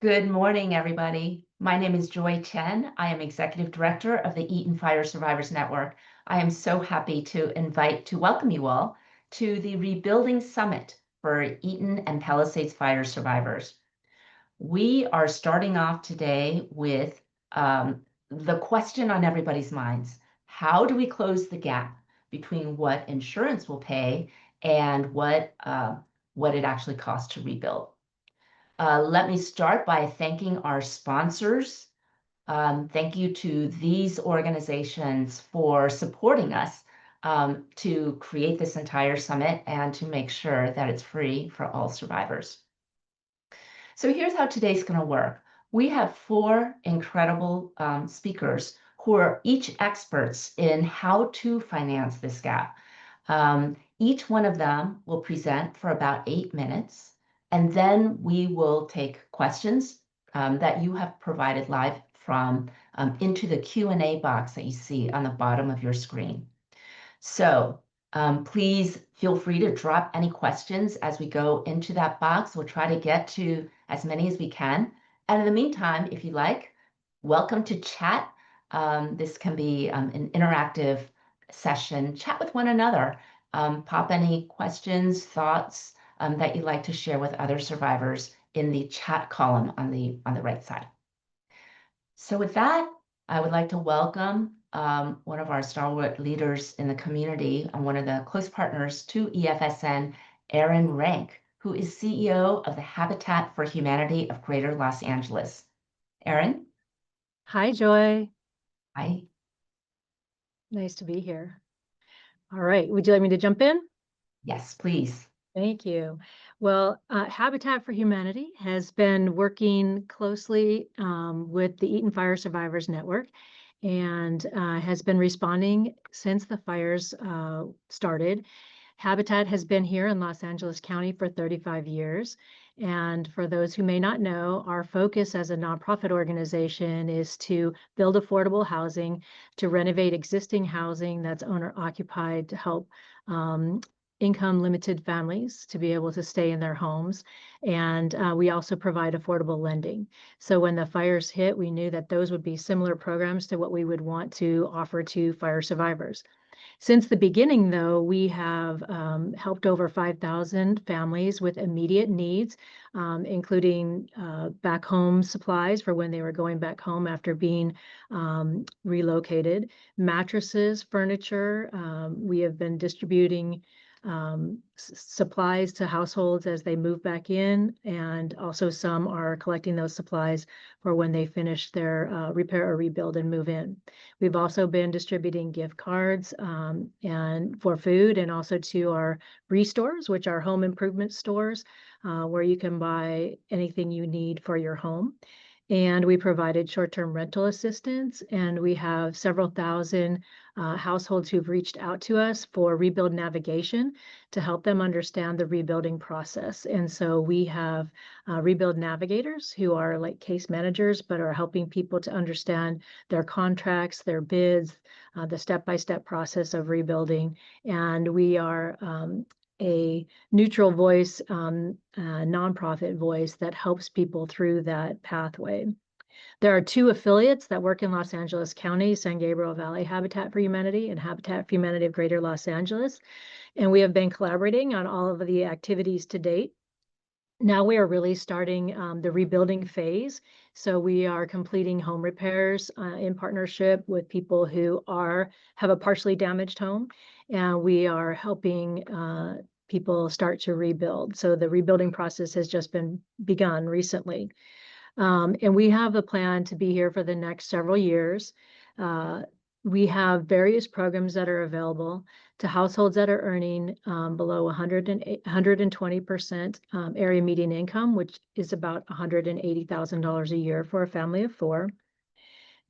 Good morning, everybody. My name is Joy Chen. I am Executive Director of the Eaton Fire Survivors Network. I am so happy to welcome you all to the Rebuilding Summit for Eaton and Palisades Fire Survivors. We are starting off today with the question on everybody's minds. How do we close the gap between what insurance will pay and what it actually costs to rebuild? Let me start by thanking our sponsors. Thank you to these organizations for supporting us to create this entire summit and to make sure that it's free for all survivors. So here's how today's going to work. We have four incredible speakers who are each experts in how to finance this gap. Each one of them will present for about 8 minutes. And then we will take questions that you have provided live from into the Q&A box that you see on the bottom of your screen. So please feel free to drop any questions as we go into that box. We'll try to get to as many as we can. And in the meantime, if you like, welcome to chat. This can be an interactive session. Chat with one another. Pop any questions, thoughts, that you'd like to share with other survivors in the chat column on the right side. So with that, I would like to welcome one of our stalwart leaders in the community and one of the close partners to EFSN, Erin Rank, who is CEO of the Habitat for Humanity of Greater Los Angeles. Erin? Hi, Joy. Hi. Nice to be here. All right, would you like me to jump in? Yes, please. Thank you. Well, Habitat for Humanity has been working closely with the Eaton Fire Survivors Network and has been responding since the fires started. Habitat has been here in Los Angeles County for 35 years. And for those who may not know, our focus as a nonprofit organization is to build affordable housing, to renovate existing housing that's owner occupied, to help income limited families to be able to stay in their homes. And we also provide affordable lending. So when the fires hit, we knew that those would be similar programs to what we would want to offer to fire survivors. Since the beginning, though, we have helped over 5,000 families with immediate needs, including back home supplies for when they were going back home after being relocated, mattresses, furniture. We have been distributing supplies to households as they move back in, and also some are collecting those supplies for when they finish their repair or rebuild and move in. We've also been distributing gift cards and for food, and also to our restores, which are home improvement stores, where you can buy anything you need for your home. And we provided short-term rental assistance, and we have several thousand households who've reached out to us for rebuild navigation to help them understand the rebuilding process. And so we have rebuild navigators who are like case managers, but are helping people to understand their contracts, their bids, the step-by-step process of rebuilding. And we are a neutral voice, nonprofit voice that helps people through that pathway. There are two affiliates that work in Los Angeles County, San Gabriel Valley Habitat for Humanity and Habitat for Humanity of Greater Los Angeles. And we have been collaborating on all of the activities to date. Now we are really starting the rebuilding phase. So we are completing home repairs in partnership with people who have a partially damaged home. And we are helping people start to rebuild. So the rebuilding process has just been begun recently. And we have a plan to be here for the next several years. We have various programs that are available to households that are earning below 120% area median income, which is about $180,000 a year for a family of four.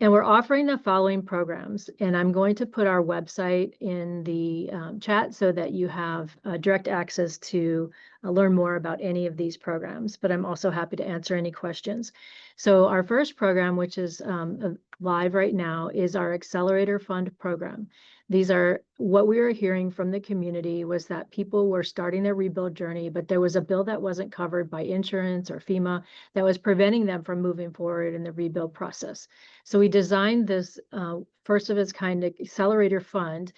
And we're offering the following programs, and I'm going to put our website in the chat so that you have direct access to learn more about any of these programs, but I'm also happy to answer any questions. So our first program, which is live right now, is our Accelerator Fund program. These are what we were hearing from the community was that people were starting their rebuild journey, but there was a bill that wasn't covered by insurance or FEMA that was preventing them from moving forward in the rebuild process. So we designed this first of its kind Accelerator Fund,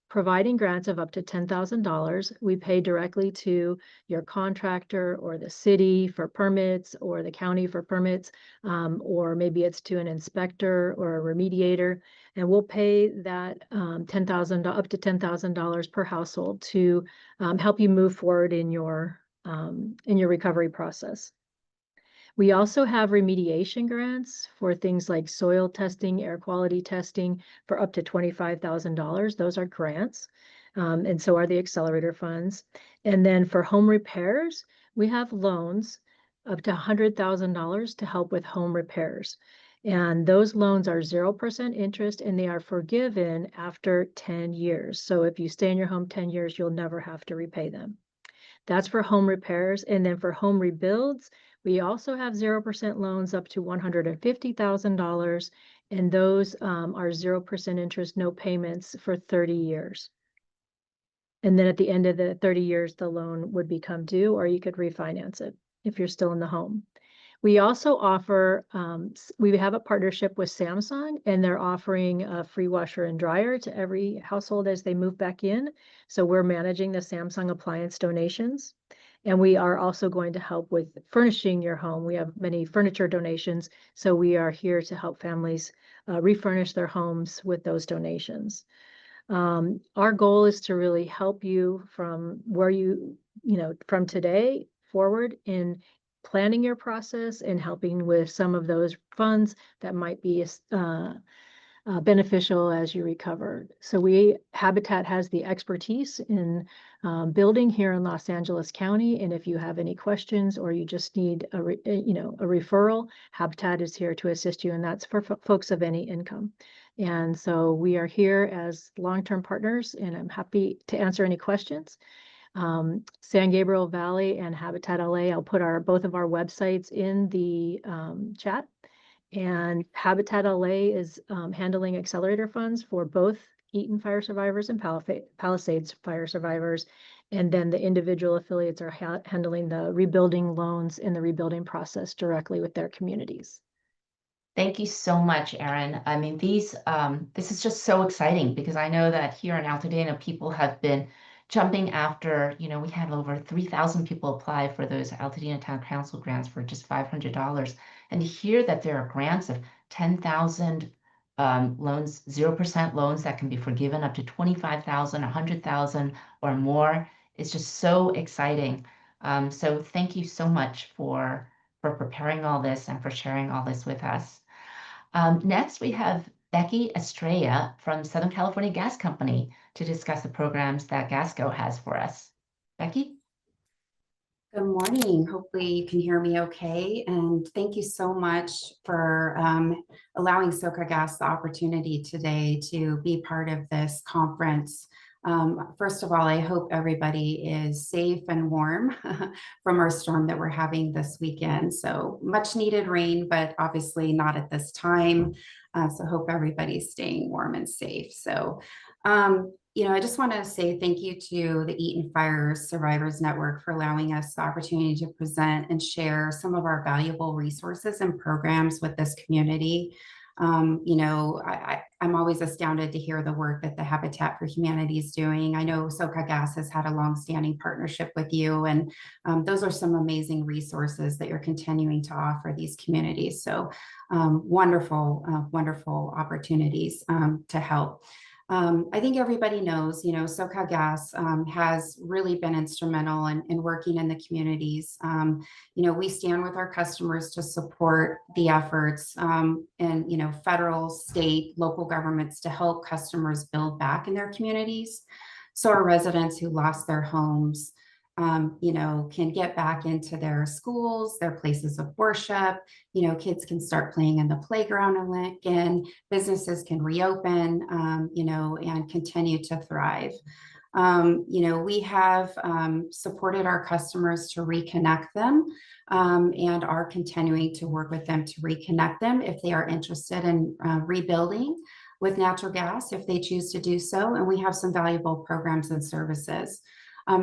providing grants of up to $10,000. We pay directly to your contractor or the city for permits or the county for permits, or maybe it's to an inspector or a remediator. And we'll pay that $10,000 up to $10,000 per household to help you move forward in your recovery process. We also have remediation grants for things like soil testing, air quality testing for up to $25,000. Those are grants, and so are the accelerator funds. And then for home repairs, we have loans up to $100,000 to help with home repairs. And those loans are 0% interest, and they are forgiven after 10 years. So if you stay in your home 10 years, you'll never have to repay them. That's for home repairs. And then for home rebuilds, we also have 0% loans up to $150,000, and those are 0% interest, no payments for 30 years. And then at the end of the 30 years, the loan would become due, or you could refinance it if you're still in the home. We also offer, we have a partnership with Samsung, and they're offering a free washer and dryer to every household as they move back in. So we're managing the Samsung appliance donations. And we are also going to help with furnishing your home. We have many furniture donations, so we are here to help families refurnish their homes with those donations. Our goal is to really help you from where from today forward in planning your process and helping with some of those funds that might be beneficial as you recover. So Habitat has the expertise in building here in Los Angeles County, and if you have any questions or you just need a referral, Habitat is here to assist you, and that's for folks of any income. And so we are here as long-term partners, and I'm happy to answer any questions. San Gabriel Valley and Habitat LA, I'll put both of our websites in the chat. And Habitat LA is handling accelerator funds for both Eaton fire survivors and Palisades fire survivors. And then the individual affiliates are handling the rebuilding loans in the rebuilding process directly with their communities. Thank you so much, Erin. I mean, this is just so exciting because I know that here in Altadena, people have been jumping after, we had over 3,000 people apply for those Altadena Town Council grants for just $500. And to hear that there are grants of 10,000 loans, 0% loans that can be forgiven up to 25,000, 100,000 or more is just so exciting. So thank you so much for preparing all this and for sharing all this with us. Next, we have Becky Estrella from Southern California Gas Company to discuss the programs that GasGo has for us. Becky? Good morning. Hopefully you can hear me okay. And thank you so much for allowing SoCa Gas the opportunity today to be part of this conference. First of all, I hope everybody is safe and warm from our storm that we're having this weekend. So much needed rain, but obviously not at this time. So hope everybody's staying warm and safe. So, I just want to say thank you to the Eaton Fire Survivors Network for allowing us the opportunity to present and share some of our valuable resources and programs with this community. I'm always astounded to hear the work that the Habitat for Humanity is doing. I know SoCa Gas has had a long-standing partnership with you, and those are some amazing resources that you're continuing to offer these communities. So wonderful opportunities to help. I think everybody knows, SoCa Gas has really been instrumental in working in the communities. We stand with our customers to support the efforts and, federal, state, local governments to help customers build back in their communities. So our residents who lost their homes, can get back into their schools, their places of worship, kids can start playing in the playground again, businesses can reopen, and continue to thrive. We have supported our customers to reconnect them and are continuing to work with them to reconnect them if they are interested in rebuilding. with natural gas if they choose to do so, and we have some valuable programs and services.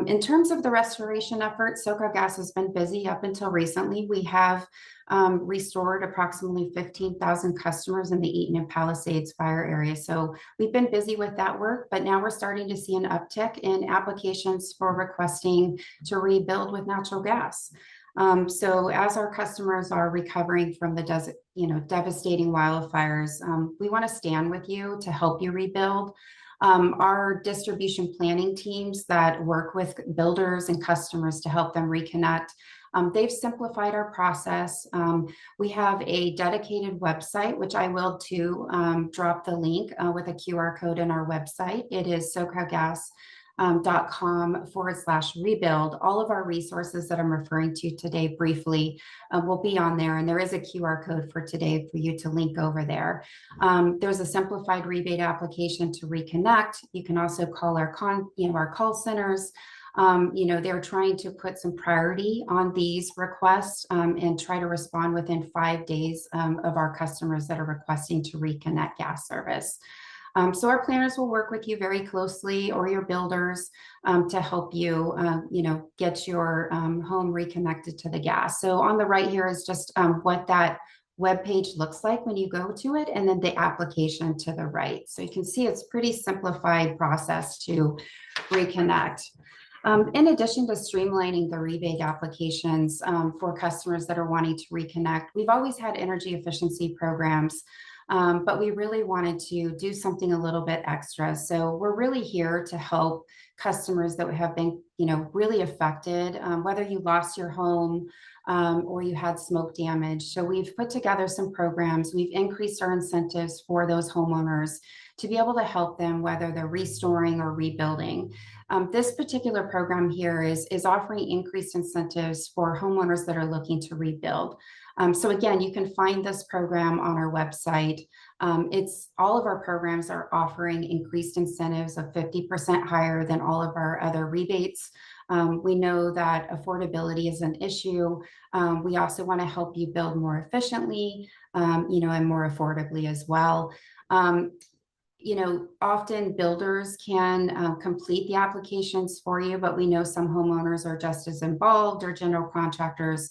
In terms of the restoration effort, SoCalGas has been busy up until recently. We have restored approximately 15,000 customers in the Eaton and Palisades fire area. So we've been busy with that work, but now we're starting to see an uptick in applications for requesting to rebuild with natural gas. So as our customers are recovering from the devastating wildfires, we want to stand with you to help you rebuild. Our distribution planning teams that work with builders and customers to help them reconnect, they've simplified our process. We have a dedicated website, which I will too drop the link with a QR code in our website. It is SoCalGas.com/rebuild. All of our resources that I'm referring to today briefly will be on there, and there is a QR code for today for you to link over there. There's a simplified rebate application to reconnect. You can also call our call centers. They're trying to put some priority on these requests and try to respond within 5 days of our customers that are requesting to reconnect gas service. So our planners will work with you very closely, or your builders, to help you, get your home reconnected to the gas. So on the right here is just what that web page looks like when you go to it, and then the application to the right. So you can see it's pretty simplified process to reconnect. In addition to streamlining the rebate applications for customers that are wanting to reconnect, we've always had energy efficiency programs. But we really wanted to do something a little bit extra. So we're really here to help customers that have been, really affected, whether you lost your home or you had smoke damage. So we've put together some programs. We've increased our incentives for those homeowners to be able to help them, whether they're restoring or rebuilding. This particular program here is offering increased incentives for homeowners that are looking to rebuild. So again, you can find this program on our website. All of our programs are offering increased incentives of 50% higher than all of our other rebates. We know that affordability is an issue. We also want to help you build more efficiently, and more affordably as well. Often builders can complete the applications for you, but we know some homeowners are just as involved, or general contractors.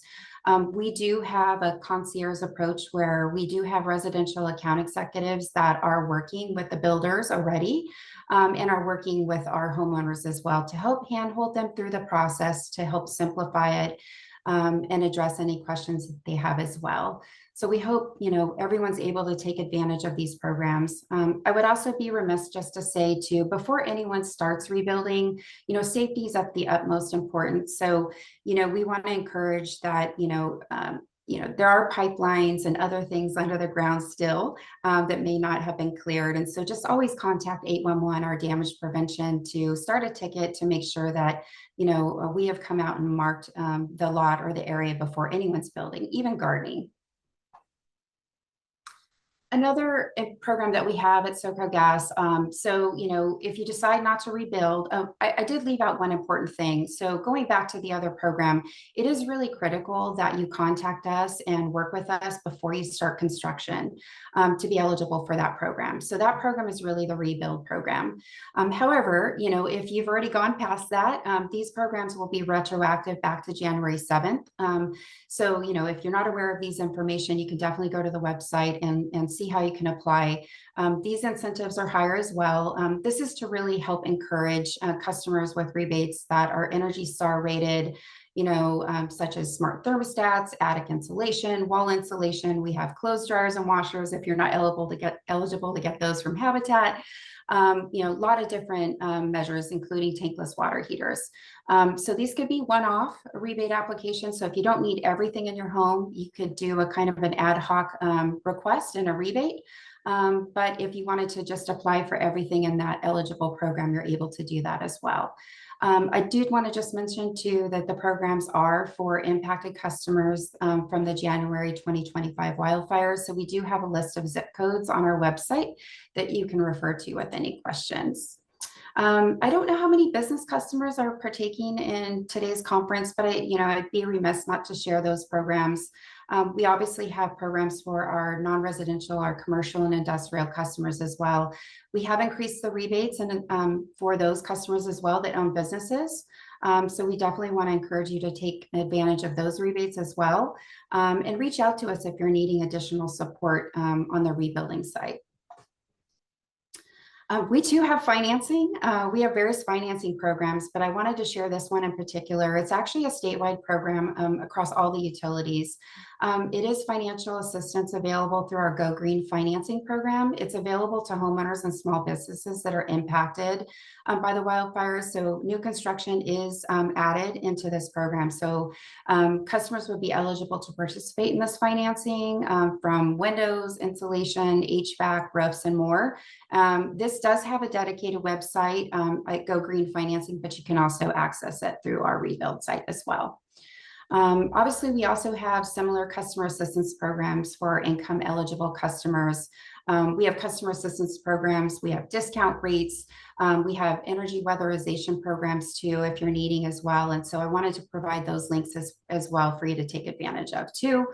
We do have a concierge approach where we do have residential account executives that are working with the builders already, and are working with our homeowners as well to help handhold them through the process, to help simplify it, and address any questions that they have as well. So we hope, everyone's able to take advantage of these programs. I would also be remiss just to say too, before anyone starts rebuilding, safety is of the utmost importance. So, we want to encourage that, there are pipelines and other things under the ground still that may not have been cleared. And so just always contact 811, our damage prevention, to start a ticket to make sure that, we have come out and marked the lot or the area before anyone's building, even gardening. Another program that we have at SoCalGas, if you decide not to rebuild, I did leave out one important thing. So going back to the other program, it is really critical that you contact us and work with us before you start construction to be eligible for that program. So that program is really the rebuild program. However, if you've already gone past that, these programs will be retroactive back to January 7th. So, if you're not aware of these information, you can definitely go to the website and see how you can apply. These incentives are higher as well. This is to really help encourage customers with rebates that are Energy Star rated, such as smart thermostats, attic insulation, wall insulation. We have clothes dryers and washers if you're not eligible to get those from Habitat. A lot of different measures, including tankless water heaters. So these could be one-off rebate applications. So if you don't need everything in your home, you could do a kind of an ad hoc request and a rebate. But if you wanted to just apply for everything in that eligible program, you're able to do that as well. I did want to just mention too that the programs are for impacted customers from the January 2025 wildfires. So we do have a list of zip codes on our website that you can refer to with any questions. I don't know how many business customers are partaking in today's conference, but I'd be remiss not to share those programs. We obviously have programs for our non-residential, our commercial and industrial customers as well. We have increased the rebates and for those customers as well that own businesses. So we definitely want to encourage you to take advantage of those rebates as well, and reach out to us if you're needing additional support on the rebuilding side. We too have financing. We have various financing programs, but I wanted to share this one in particular. It's actually a statewide program across all the utilities. It is financial assistance available through our Go Green financing program. It's available to homeowners and small businesses that are impacted by the wildfires. So new construction is added into this program. So customers would be eligible to participate in this financing from windows, insulation, HVAC, roofs, and more. This does have a dedicated website at Go Green Financing, but you can also access it through our rebuild site as well. Obviously, we also have similar customer assistance programs for income eligible customers. We have customer assistance programs, we have discount rates, we have energy weatherization programs too, if you're needing as well. And so I wanted to provide those links as well for you to take advantage of too.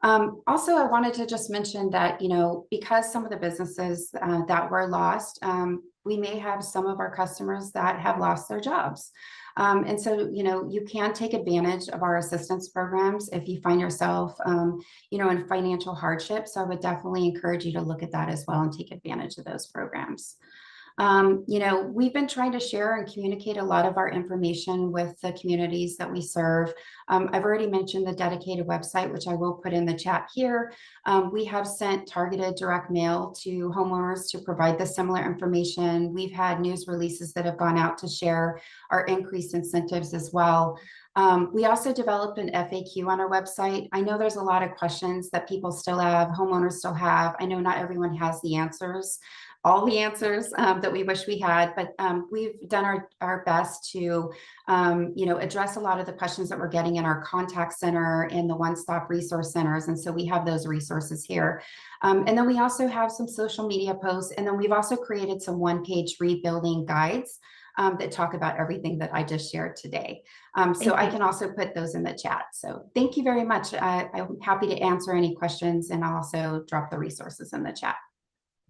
Also, I wanted to just mention that, because some of the businesses that were lost, we may have some of our customers that have lost their jobs. And so, you can take advantage of our assistance programs if you find yourself, in financial hardship. So I would definitely encourage you to look at that as well and take advantage of those programs. We've been trying to share and communicate a lot of our information with the communities that we serve. I've already mentioned the dedicated website, which I will put in the chat here. We have sent targeted direct mail to homeowners to provide the similar information. We've had news releases that have gone out to share our increased incentives as well. We also developed an FAQ on our website. I know there's a lot of questions that people still have, homeowners still have. I know not everyone has the answers, all the answers that we wish we had, but we've done our best to, address a lot of the questions that we're getting in our contact center and the one-stop resource centers. And so we have those resources here. And then we also have some social media posts. And then we've also created some one-page rebuilding guides that talk about everything that I just shared today. So I can also put those in the chat. So thank you very much. I'm happy to answer any questions, and I'll also drop the resources in the chat.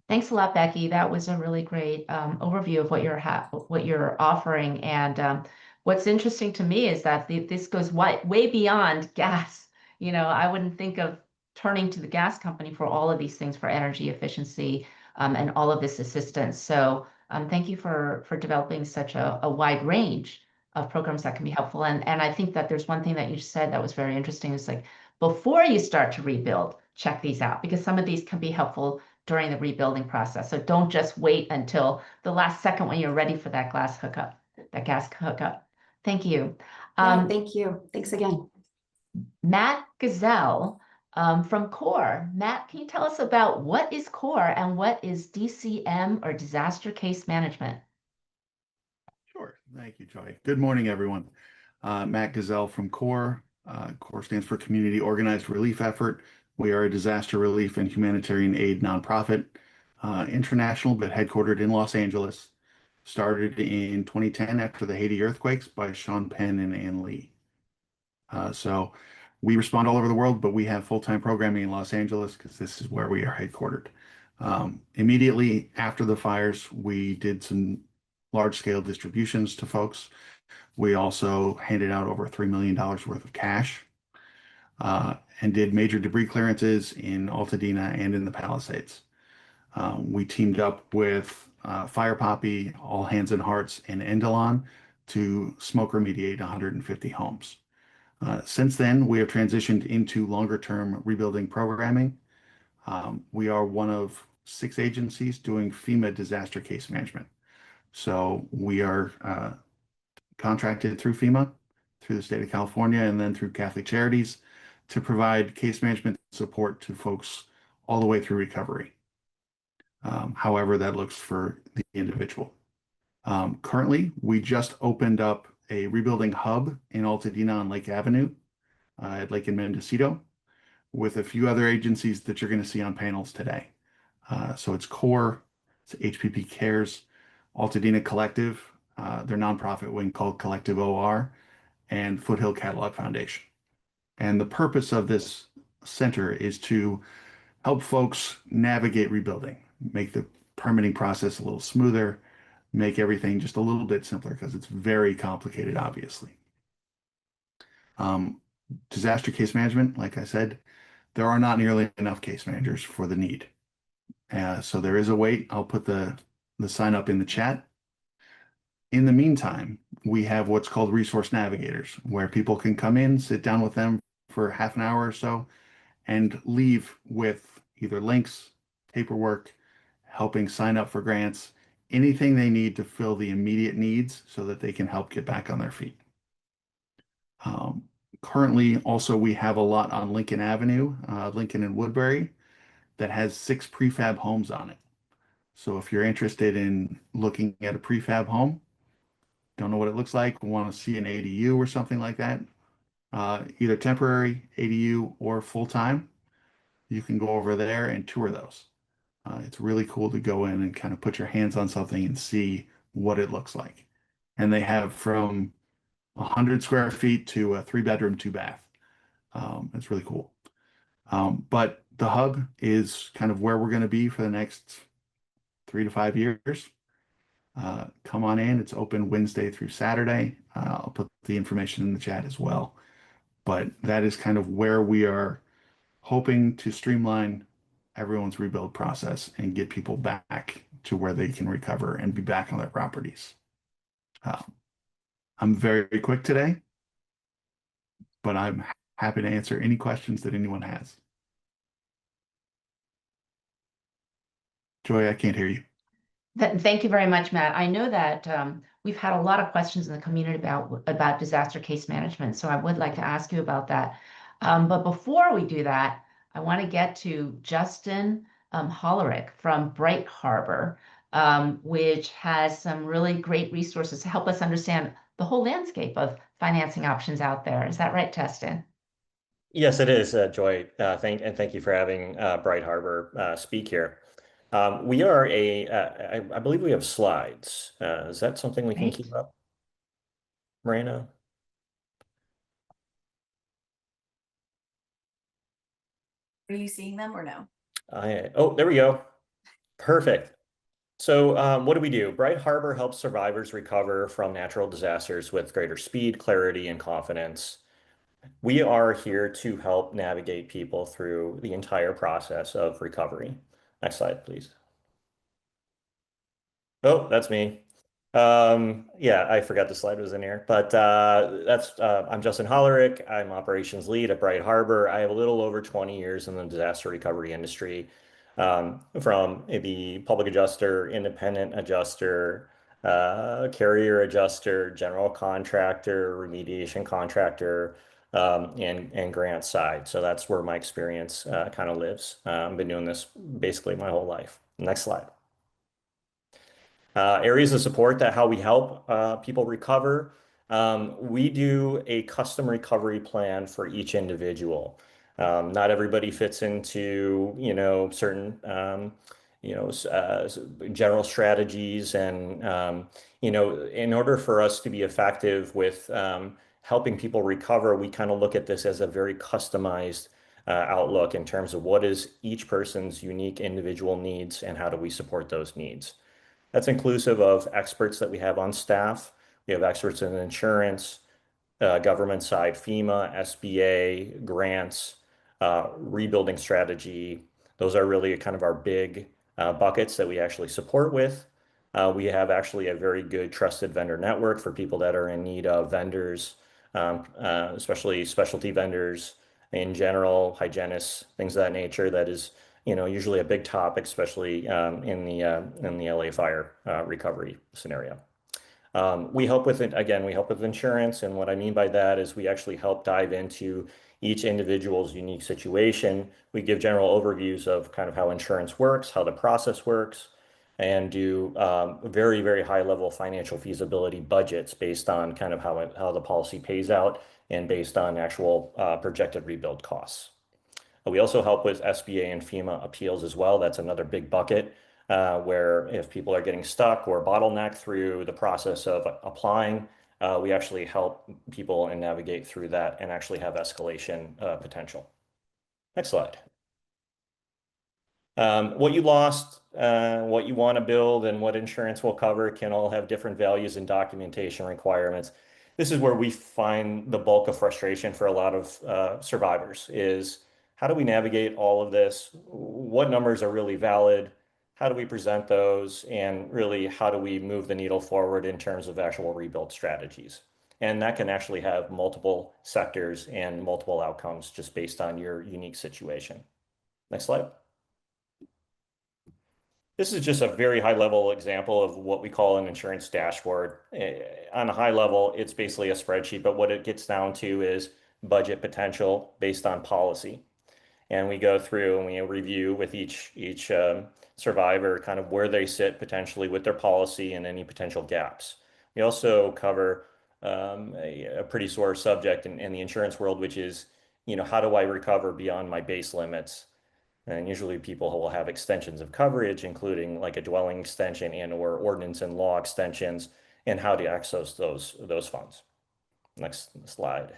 Thanks a lot, Becky. That was a really great overview of what you're offering. And what's interesting to me is that this goes way beyond gas. I wouldn't think of turning to the gas company for all of these things for energy efficiency and all of this assistance. So thank you for developing such a wide range of programs that can be helpful. And I think that there's one thing that you said that was very interesting. It's like, before you start to rebuild, check these out, because some of these can be helpful during the rebuilding process. So don't just wait until the last second when you're ready for that gas hookup. Thank you. Thank you. Thanks again. Matt Gazelle from CORE. Matt, can you tell us about what is CORE and what is DCM, or Disaster Case Management? Sure. Thank you, Joy. Good morning, everyone. Matt Gazelle from CORE. CORE stands for Community Organized Relief Effort. We are a disaster relief and humanitarian aid nonprofit, international, but headquartered in Los Angeles. Started in 2010 after the Haiti earthquakes by Sean Penn and Ann Lee. So we respond all over the world, but we have full-time programming in Los Angeles because this is where we are headquartered. Immediately after the fires, we did some large-scale distributions to folks. We also handed out over $3 million worth of cash. And did major debris clearances in Altadena and in the Palisades. We teamed up with Fire Poppy, All Hands and Hearts, and Endelon to smoke remediate 150 homes. Since then, we have transitioned into longer-term rebuilding programming. We are one of 6 agencies doing FEMA disaster case management. So we are contracted through FEMA, through the state of California, and then through Catholic Charities, to provide case management support to folks all the way through recovery, however that looks for the individual. Currently, we just opened up a rebuilding hub in Altadena on Lake Avenue, at Lake in Mendocino, with a few other agencies that you're going to see on panels today. So it's CORE, it's HPP Cares, Altadena Collective, their nonprofit wing called Collective OR, and Foothill Catalog Foundation. And the purpose of this center is to help folks navigate rebuilding, make the permitting process a little smoother, make everything just a little bit simpler because it's very complicated, obviously. Disaster case management, like I said, there are not nearly enough case managers for the need. So there is a wait. I'll put the sign up in the chat. In the meantime, we have what's called resource navigators, where people can come in, sit down with them for half an hour or so, and leave with either links, paperwork, helping sign up for grants, anything they need to fill the immediate needs so that they can help get back on their feet. Currently, also, we have a lot on Lincoln Avenue, Lincoln and Woodbury, that has 6 prefab homes on it. So if you're interested in looking at a prefab home, don't know what it looks like, want to see an ADU or something like that, either temporary ADU or full-time, you can go over there and tour those. It's really cool to go in and kind of put your hands on something and see what it looks like. And they have from 100 square feet to a 3-bedroom, 2-bath. It's really cool. But the hub is kind of where we're going to be for the next 3 to 5 years. Come on in. It's open Wednesday through Saturday. I'll put the information in the chat as well. But that is kind of where we are hoping to streamline everyone's rebuild process and get people back to where they can recover and be back on their properties. I'm very quick today, but I'm happy to answer any questions that anyone has. Joy, I can't hear you. Thank you very much, Matt. I know that we've had a lot of questions in the community about disaster case management, so I would like to ask you about that. But before we do that, I want to get to Justin Hollerick from Bright Harbor, which has some really great resources to help us understand the whole landscape of financing options out there. Is that right, Justin? Yes, it is, Joy. Thank you for having Bright Harbor speak here. We are I believe we have slides. Is that something we can keep up, Marina? Are you seeing them or no? Oh, there we go. Perfect. So what do? Bright Harbor helps survivors recover from natural disasters with greater speed, clarity, and confidence. We are here to help navigate people through the entire process of recovery. Next slide, please. Oh, that's me. Yeah, I forgot the slide was in here, but I'm Justin Hollerick. I'm operations lead at Bright Harbor. I have a little over 20 years in the disaster recovery industry, from the public adjuster, independent adjuster, carrier adjuster, general contractor, remediation contractor, and grant side. So that's where my experience kind of lives. I've been doing this basically my whole life. Next slide. Areas of support that how we help people recover. We do a custom recovery plan for each individual. Not everybody fits into, certain, general strategies. And, in order for us to be effective with helping people recover, we kind of look at this as a very customized outlook in terms of what is each person's unique individual needs and how do we support those needs. That's inclusive of experts that we have on staff. We have experts in insurance, government side, FEMA, SBA, grants, rebuilding strategy. Those are really kind of our big buckets that we actually support with. We have actually a very good trusted vendor network for people that are in need of vendors, especially specialty vendors in general, hygienists, things of that nature. That is usually a big topic, especially in the LA fire recovery scenario. We help with it, again, we help with insurance. And what I mean by that is we actually help dive into each individual's unique situation. We give general overviews of kind of how insurance works, how the process works, and do very, very high level financial feasibility budgets based on kind of how the policy pays out and based on actual projected rebuild costs. We also help with SBA and FEMA appeals as well. That's another big bucket. where if people are getting stuck or bottlenecked through the process of applying, we actually help people and navigate through that and actually have escalation potential. Next slide. What you lost, what you want to build, and what insurance will cover can all have different values and documentation requirements. This is where we find the bulk of frustration for a lot of survivors is how do we navigate all of this? What numbers are really valid? How do we present those? And really, how do we move the needle forward in terms of actual rebuild strategies? And that can actually have multiple sectors and multiple outcomes just based on your unique situation. Next slide. This is just a very high level example of what we call an insurance dashboard. On a high level, it's basically a spreadsheet, but what it gets down to is budget potential based on policy. And we go through and we review with each survivor kind of where they sit potentially with their policy and any potential gaps. We also cover a pretty sore subject in the insurance world, which is, how do I recover beyond my base limits? And usually people will have extensions of coverage, including like a dwelling extension and or ordinance and law extensions, and how to access those funds. Next slide.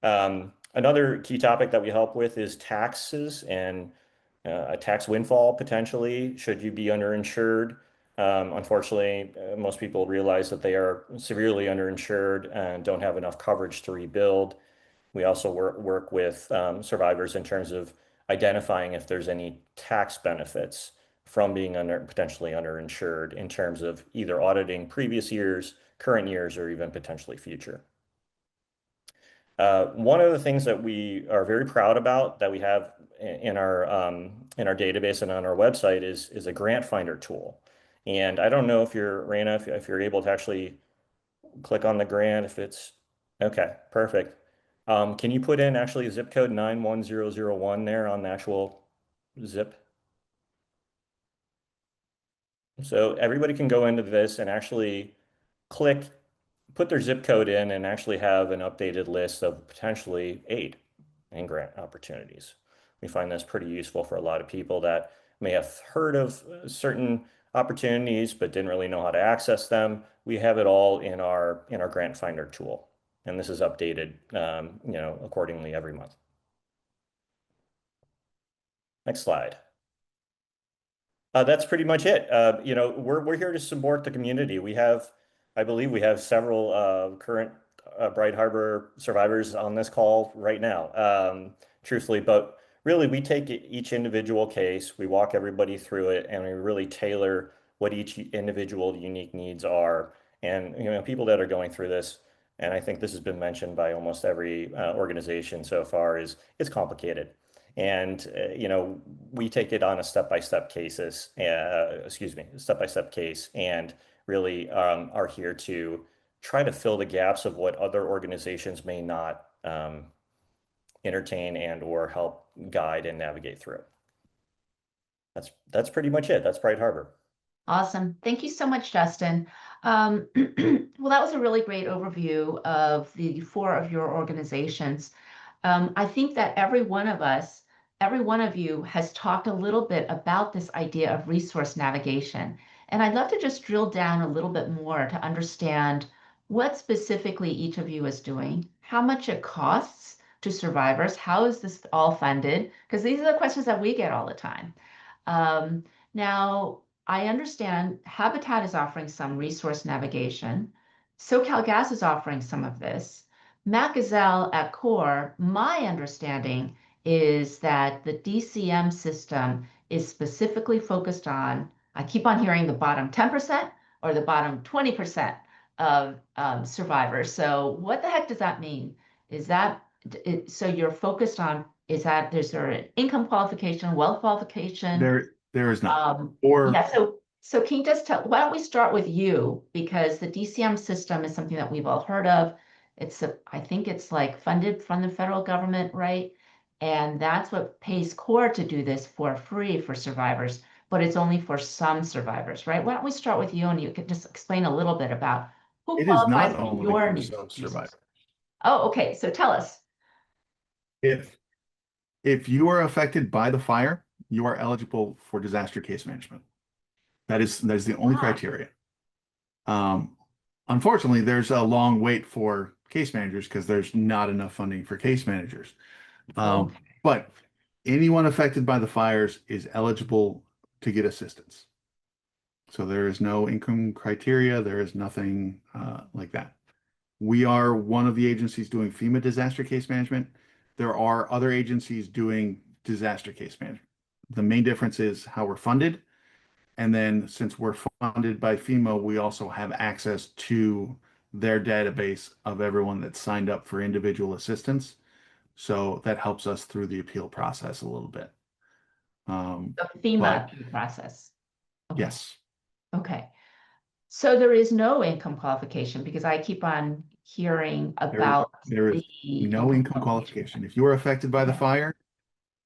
Another key topic that we help with is taxes and a tax windfall potentially, should you be underinsured. Unfortunately, most people realize that they are severely underinsured and don't have enough coverage to rebuild. We also work with survivors in terms of identifying if there's any tax benefits from being potentially underinsured in terms of either auditing previous years, current years, or even potentially future. One of the things that we are very proud about that we have in our database and on our website is a grant finder tool. And I don't know if you're, Raina, if you're able to actually click on the grant, if it's, okay, perfect. Can you put in actually zip code 91001 there on the actual zip? So everybody can go into this and actually put their zip code in and actually have an updated list of potentially aid and grant opportunities. We find this pretty useful for a lot of people that may have heard of certain opportunities but didn't really know how to access them. We have it all in our grant finder tool. And this is updated, accordingly every month. Next slide. That's pretty much it. We're here to support the community. I believe we have several current Bright Harbor survivors on this call right now, truthfully, but really we take each individual case, we walk everybody through it, and we really tailor what each individual unique needs are. And, people that are going through this, and I think this has been mentioned by almost every organization so far, is it's complicated. And, we take it on a step-by-step case, and really are here to try to fill the gaps of what other organizations may not entertain and or help guide and navigate through. That's pretty much it. That's Bright Harbor. Awesome. Thank you so much, Justin. Well, that was a really great overview of the 4 of your organizations. I think that every one of you has talked a little bit about this idea of resource navigation. And I'd love to just drill down a little bit more to understand what specifically each of you is doing, how much it costs to survivors, how is this all funded? Because these are the questions that we get all the time. Now, I understand Habitat is offering some resource navigation. SoCalGas is offering some of this. Matt Gazelle at CORE, my understanding is that the DCM system is specifically focused on, I keep on hearing the bottom 10% or the bottom 20% of survivors. So what the heck does that mean? Is that, so you're focused on, is there an income qualification, wealth qualification? There is not. Yeah, so can you just why don't we start with you? Because the DCM system is something that we've all heard of. I think it's like funded from the federal government, right? And that's what pays CORE to do this for free for survivors, but it's only for some survivors, right? Why don't we start with you and you could just explain a little bit about who qualifies for your needs. Survivors. Oh, okay. So tell us. If you are affected by the fire, you are eligible for disaster case management. That is the only criteria. Unfortunately, there's a long wait for case managers because there's not enough funding for case managers. But anyone affected by the fires is eligible to get assistance. So there is no income criteria. There is nothing like that. We are one of the agencies doing FEMA disaster case management. There are other agencies doing disaster case management. The main difference is how we're funded. And then since we're funded by FEMA, we also have access to their database of everyone that signed up for individual assistance. So that helps us through the appeal process a little bit. The FEMA process. Okay. Yes. Okay. So there is no income qualification, because I keep on hearing about there is no income qualification. If you are affected by the fire,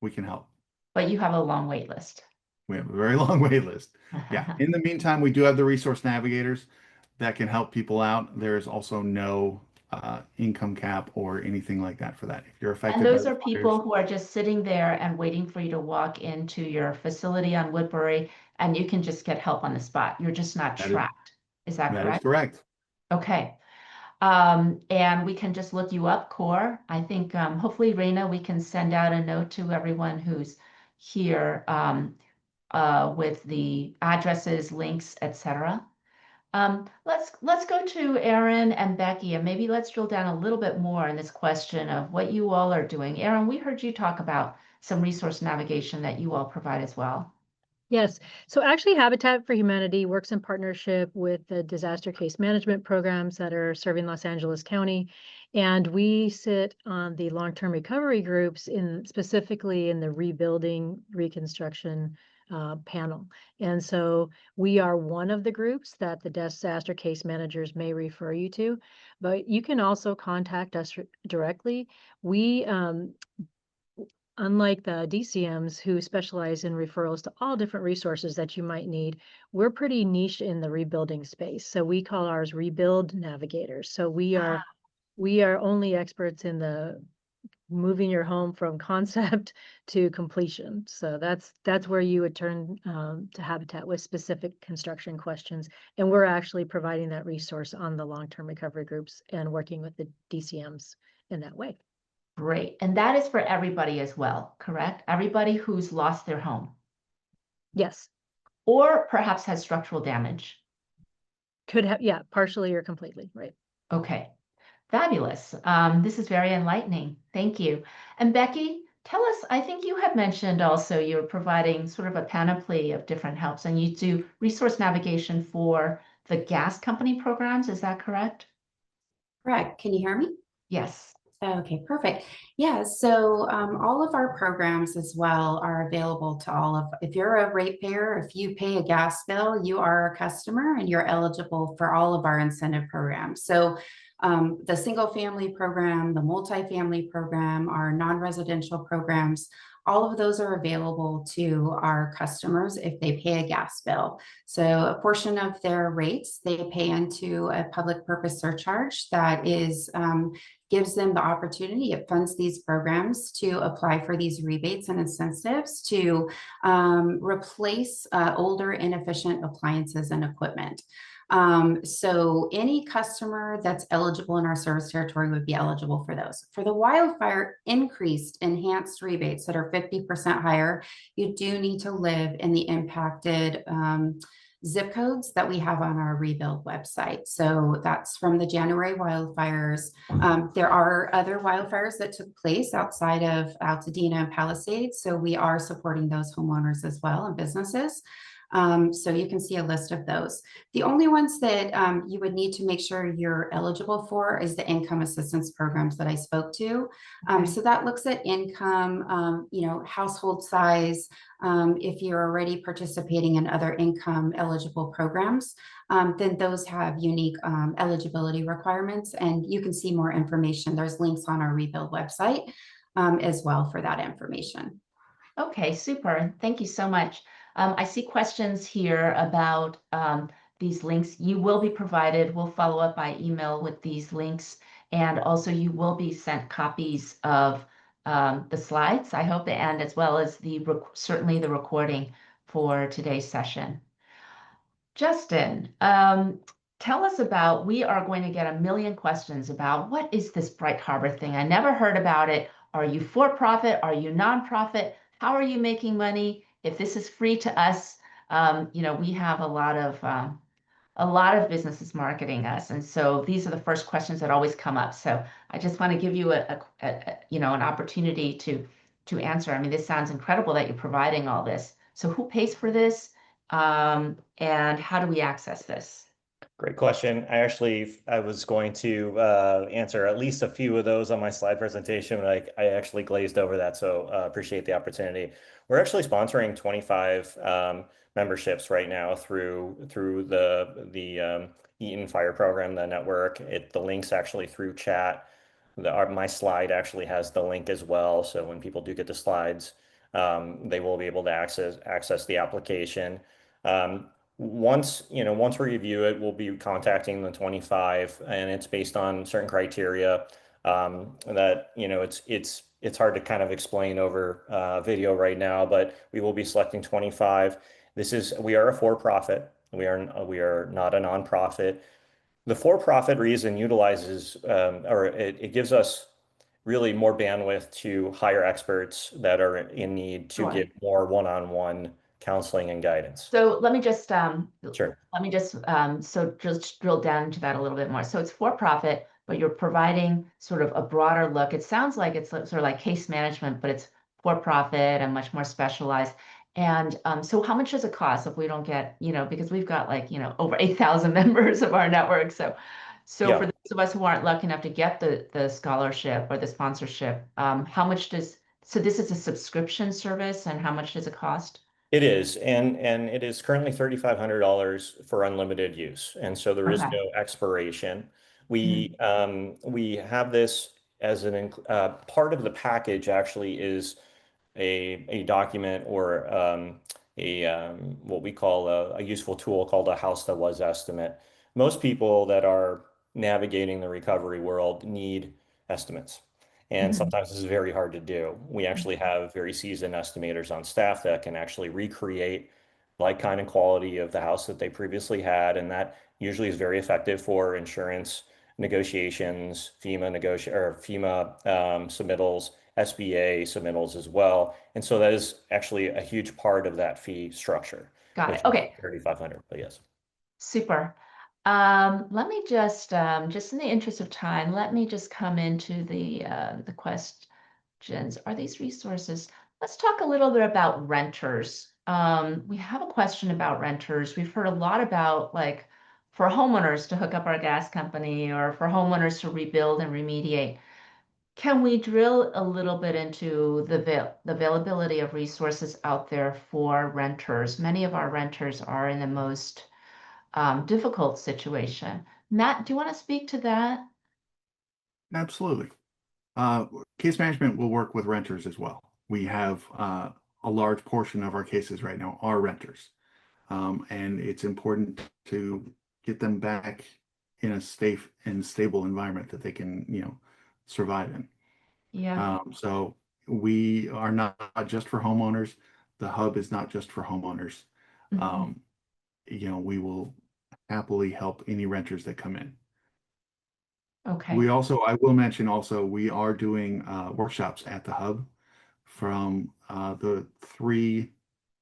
we can help. But you have a long wait list. We have a very long wait list. Yeah. In the meantime, we do have the resource navigators that can help people out. There is also no income cap or anything like that for that. If you're affected, and those are people who are just sitting there and waiting for you to walk into your facility on Woodbury, and you can just get help on the spot. You're just not tracked. Is that correct? That is correct. Okay. And we can just look you up, CORE. I think hopefully, Raina, we can send out a note to everyone who's here with the addresses, links, etc. Let's go to Erin and Becky, and maybe let's drill down a little bit more in this question of what you all are doing. Erin, we heard you talk about some resource navigation that you all provide as well. Yes. So actually, Habitat for Humanity works in partnership with the disaster case management programs that are serving Los Angeles County. And we sit on the long-term recovery groups specifically in the rebuilding reconstruction panel. And so we are one of the groups that the disaster case managers may refer you to, but you can also contact us directly. We, unlike the DCMs who specialize in referrals to all different resources that you might need, we're pretty niche in the rebuilding space. So we call ours Rebuild Navigators. So we are only experts in the moving your home from concept to completion. So that's where you would turn to Habitat with specific construction questions. And we're actually providing that resource on the long-term recovery groups and working with the DCMs in that way. Great. And that is for everybody as well, correct? Everybody who's lost their home. Yes. Or perhaps has structural damage. Could have, yeah, partially or completely, right. Okay. Fabulous. This is very enlightening. Thank you. And Becky, tell us, I think you had mentioned also you're providing sort of a panoply of different helps, and you do resource navigation for the gas company programs. Is that correct? Correct. Can you hear me? Yes. Okay, perfect. Yeah, so all of our programs as well are available to if you're a ratepayer, if you pay a gas bill, you are a customer and you're eligible for all of our incentive programs. So the single family program, the multifamily program, our non-residential programs, all of those are available to our customers if they pay a gas bill. So a portion of their rates, they pay into a public purpose surcharge that is gives them the opportunity, it funds these programs to apply for these rebates and incentives to replace older inefficient appliances and equipment. So any customer that's eligible in our service territory would be eligible for those. For the wildfire increased enhanced rebates that are 50% higher, you do need to live in the impacted zip codes that we have on our rebuild website. So that's from the January wildfires. There are other wildfires that took place outside of Altadena and Palisades. So we are supporting those homeowners as well and businesses. So you can see a list of those. The only ones that you would need to make sure you're eligible for is the income assistance programs that I spoke to. So that looks at income, household size. If you're already participating in other income eligible programs, then those have unique eligibility requirements, and you can see more information. There's links on our rebuild website as well for that information. Okay, super. Thank you so much. I see questions here about these links. You will be provided, we'll follow up by email with these links, and also you will be sent copies of the slides, I hope, and as well as certainly the recording for today's session. Justin, tell us about, we are going to get a million questions about what is this Bright Harbor thing? I never heard about it. Are you for profit? Are you nonprofit? How are you making money? If this is free to us, we have a lot of businesses marketing us. And so these are the first questions that always come up. So I just want to give you an opportunity to answer. I mean, this sounds incredible that you're providing all this. So who pays for this? And how do we access this? Great question. I was going to answer at least a few of those on my slide presentation, but I actually glazed over that, so appreciate the opportunity. We're actually sponsoring 25 memberships right now through the Eaton Fire Program, the network. The link's actually through chat. My slide actually has the link as well, so when people do get the slides, they will be able to access the application. Once we review it, we'll be contacting the 25, and it's based on certain criteria that it's hard to kind of explain over video right now, but we will be selecting 25. We are a for-profit. We are not a nonprofit. The for-profit reason utilizes it gives us really more bandwidth to hire experts that are in need to Sure. give more one-on-one counseling and guidance. So let me just Sure. so just drill down into that a little bit more. So it's for profit, but you're providing sort of a broader look. It sounds like it's sort of like case management, but it's for profit and much more specialized. And so how much does it cost if we don't get, because we've got over 8,000 members of our network. So Yeah. for those of us who aren't lucky enough to get the scholarship or the sponsorship, so this is a subscription service, and how much does it cost? It is, and it is currently $3,500 for unlimited use, and so there is Okay. no expiration. We have this as part of the package. Actually, is a document or what we call a useful tool called a house that was estimate. Most people that are navigating the recovery world need estimates. And sometimes this is very hard to do. We actually have very seasoned estimators on staff that can actually recreate like, kind, and quality of the house that they previously had. And that usually is very effective for insurance negotiations, FEMA submittals, SBA submittals as well. And so that is actually a huge part of that fee structure. Got it. Okay. 3,500, but yes. Super. Let me just in the interest of time, let me just come into the questions. Are these resources? Let's talk a little bit about renters. We have a question about renters. We've heard a lot about for homeowners to hook up our gas company or for homeowners to rebuild and remediate. Can we drill a little bit into the availability of resources out there for renters? Many of our renters are in the most difficult situation. Matt, do you want to speak to that? Absolutely. Case management will work with renters as well. We have a large portion of our cases right now are renters. And it's important to get them back in a safe and stable environment that they can, survive in. Yeah. So we are not just for homeowners. The hub is not just for homeowners. We will happily help any renters that come in. Okay. I will mention also, we are doing workshops at the hub from the 3,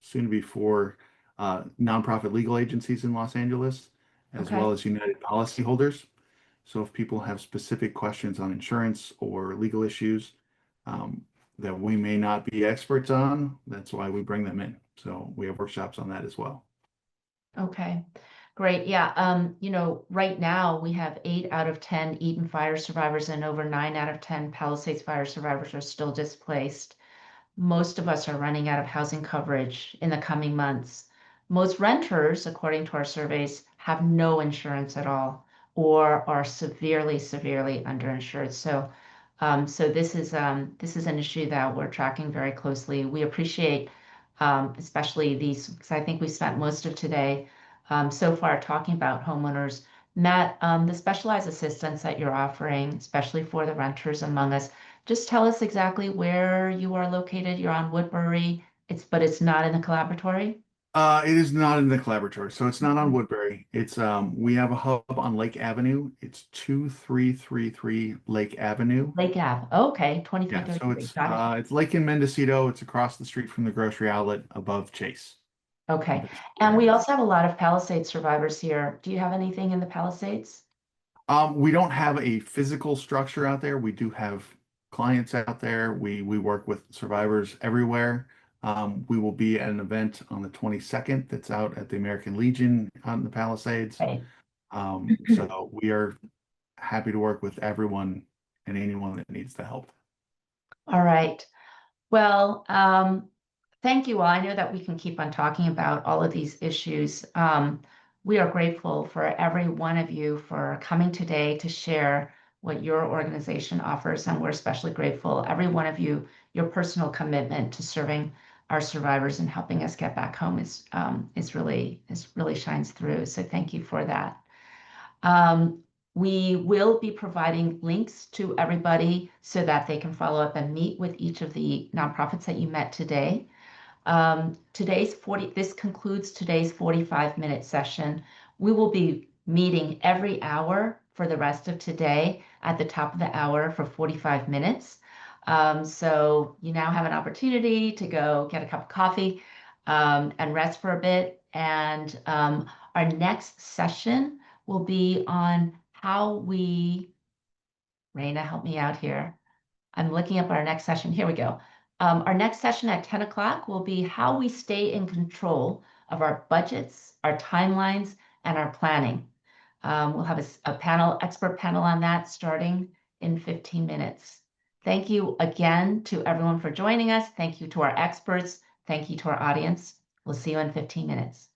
soon to be 4 nonprofit legal agencies in Los Angeles, as well as United policyholders. So if people have specific questions on insurance or legal issues that we may not be experts on, that's why we bring them in. So we have workshops on that as well. Okay, great. Yeah. Right now we have 8 out of 10 Eaton fire survivors and over 9 out of 10 Palisades fire survivors are still displaced. Most of us are running out of housing coverage in the coming months. Most renters, according to our surveys, have no insurance at all or are severely, severely underinsured. So this is an issue that we're tracking very closely. We appreciate especially these, because I think we spent most of today so far talking about homeowners. Matt, the specialized assistance that you're offering, especially for the renters among us, just tell us exactly where you are located. You're on Woodbury, but it's not in the collaboratory? It is not in the collaboratory, so it's not on Woodbury. It's we have a hub on Lake Avenue. It's 2333 Lake Avenue. Lake Ave. Okay, Yeah, 2333. so Got it. it's Lake in Mendocino. It's across the street from the grocery outlet above Chase. Okay. That's And where we it is. also have a lot of Palisades survivors here. Do you have anything in the Palisades? We don't have a physical structure out there. We do have clients out there. We work with survivors everywhere. We will be at an event on the 22nd that's out at the American Legion out in the Palisades. Okay. So we are happy to work with everyone and anyone that needs the help. All right. Well, thank you all. I know that we can keep on talking about all of these issues. We are grateful for every one of you for coming today to share what your organization offers, and we're especially grateful, every one of you, your personal commitment to serving our survivors and helping us get back home is really shines through. So thank you for that. We will be providing links to everybody so that they can follow up and meet with each of the nonprofits that you met today. This concludes today's 45-minute session. We will be meeting every hour for the rest of today at the top of the hour for 45 minutes. So you now have an opportunity to go get a cup of coffee and rest for a bit. And our next session will be on how we, Raina, help me out here. I'm looking up our next session. Here we go. Our next session at 10 o'clock will be how we stay in control of our budgets, our timelines, and our planning. We'll have a expert panel on that starting in 15 minutes. Thank you again to everyone for joining us. Thank you to our experts. Thank you to our audience. We'll see you in 15 minutes.